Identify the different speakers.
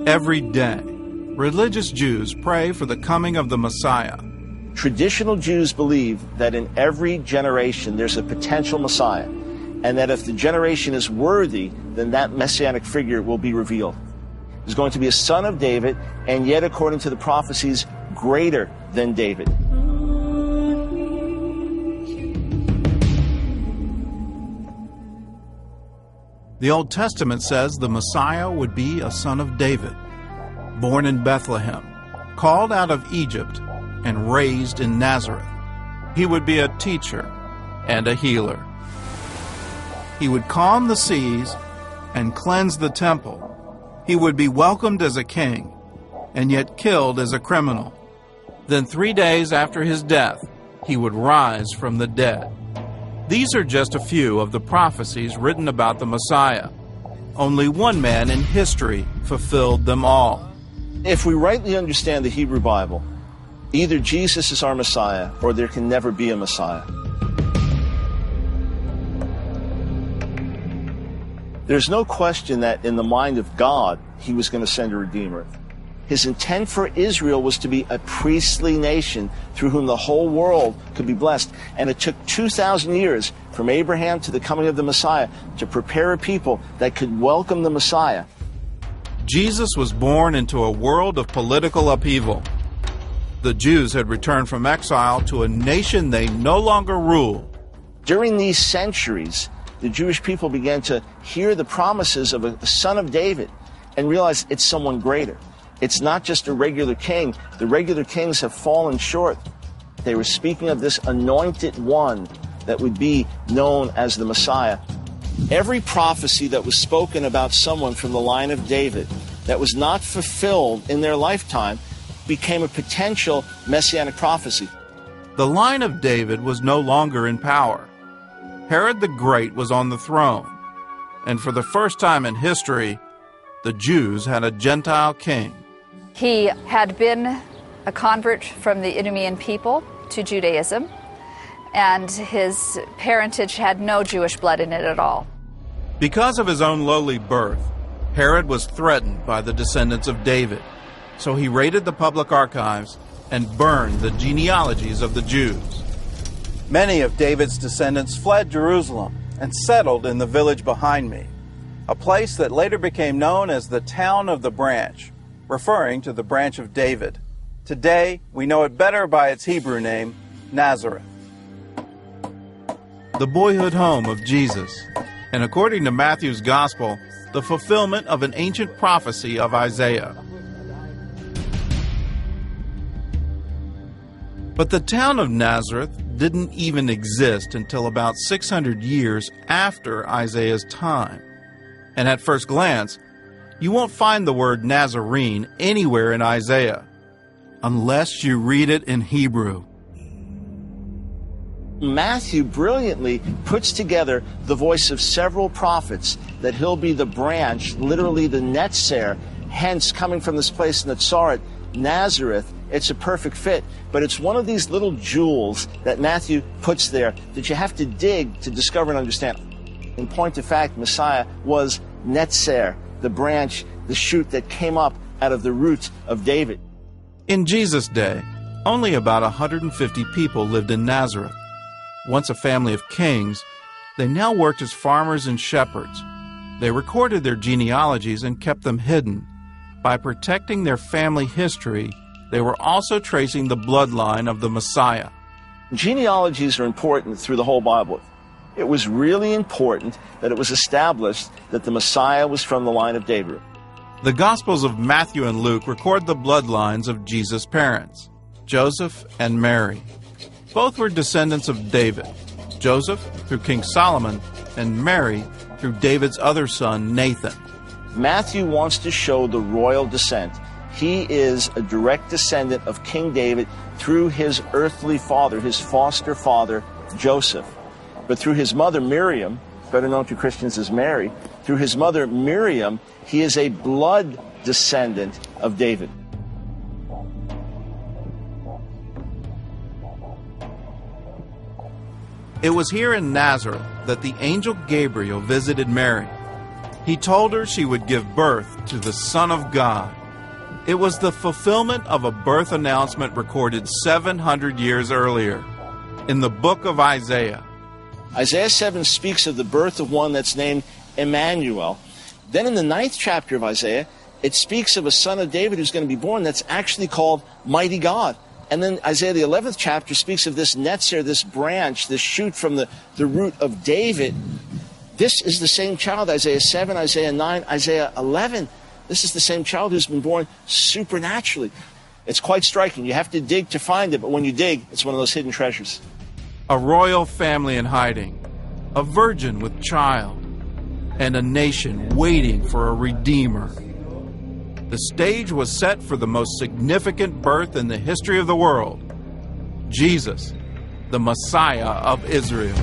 Speaker 1: Every day, religious Jews pray for the coming of the Messiah.
Speaker 2: Traditional Jews believe that in every generation there's a potential Messiah, and that if the generation is worthy, then that messianic figure will be revealed. There's going to be a son of David, and yet, according to the prophecies, greater than David.
Speaker 1: The Old Testament says the Messiah would be a son of David, born in Bethlehem, called out of Egypt, and raised in Nazareth. He would be a teacher and a healer. He would calm the seas and cleanse the temple. He would be welcomed as a king, and yet killed as a criminal. Then 3 days after his death, he would rise from the dead. These are just a few of the prophecies written about the Messiah. Only one man in history fulfilled them all.
Speaker 2: If we rightly understand the Hebrew Bible, either Jesus is our Messiah or there can never be a Messiah. There's no question that in the mind of God, he was going to send a Redeemer. His intent for Israel was to be a priestly nation through whom the whole world could be blessed. And it took 2,000 years from Abraham to the coming of the Messiah to prepare a people that could welcome the Messiah.
Speaker 1: Jesus was born into a world of political upheaval. The Jews had returned from exile to a nation they no longer ruled.
Speaker 2: During these centuries, the Jewish people began to hear the promises of a son of David and realize it's someone greater. It's not just a regular king. The regular kings have fallen short. They were speaking of this anointed one that would be known as the Messiah. Every prophecy that was spoken about someone from the line of David that was not fulfilled in their lifetime became a potential messianic prophecy.
Speaker 1: The line of David was no longer in power. Herod the Great was on the throne, and for the first time in history, the Jews had a Gentile king.
Speaker 3: He had been a convert from the Idumean people to Judaism, and his parentage had no Jewish blood in it at all.
Speaker 1: Because of his own lowly birth, Herod was threatened by the descendants of David, so he raided the public archives and burned the genealogies of the Jews. Many of David's descendants fled Jerusalem and settled in the village behind me, a place that later became known as the town of the branch, referring to the branch of David. Today, we know it better by its Hebrew name, Nazareth. The boyhood home of Jesus, and according to Matthew's Gospel, the fulfillment of an ancient prophecy of Isaiah. But the town of Nazareth didn't even exist until about 600 years after Isaiah's time. And at first glance, you won't find the word Nazarene anywhere in Isaiah, unless you read it in Hebrew.
Speaker 2: Matthew brilliantly puts together the voice of several prophets that he'll be the branch, literally the netzer, hence coming from this place Netzaret, Nazareth. It's a perfect fit, but it's one of these little jewels that Matthew puts there that you have to dig to discover and understand. In point of fact, Messiah was netzer, the branch, the shoot that came up out of the root of David.
Speaker 1: In Jesus' day, only about 150 people lived in Nazareth. Once a family of kings, they now worked as farmers and shepherds. They recorded their genealogies and kept them hidden. By protecting their family history, they were also tracing the bloodline of the Messiah.
Speaker 2: Genealogies are important through the whole Bible. It was really important that it was established that the Messiah was from the line of David.
Speaker 1: The Gospels of Matthew and Luke record the bloodlines of Jesus' parents, Joseph and Mary. Both were descendants of David, Joseph through King Solomon, and Mary through David's other son, Nathan.
Speaker 2: Matthew wants to show the royal descent. He is a direct descendant of King David through his earthly father, his foster father, Joseph. But through his mother, Miriam, better known to Christians as Mary, through his mother, Miriam, he is a blood descendant of David.
Speaker 1: It was here in Nazareth that the angel Gabriel visited Mary. He told her she would give birth to the Son of God. It was the fulfillment of a birth announcement recorded 700 years earlier in the book of Isaiah.
Speaker 2: Isaiah 7 speaks of the birth of one that's named Emmanuel. Then in the 9th chapter of Isaiah, it speaks of a son of David who's going to be born that's actually called Mighty God. And then Isaiah the 11th chapter speaks of this netzer, this branch, this shoot from the root of David. This is the same child, Isaiah 7, Isaiah 9, Isaiah 11. This is the same child who's been born supernaturally. It's quite striking. You have to dig to find it, but when you dig, it's one of those hidden treasures.
Speaker 1: A royal family in hiding, a virgin with child, and a nation waiting for a redeemer. The stage was set for the most significant birth in the history of the world, Jesus, the Messiah of Israel.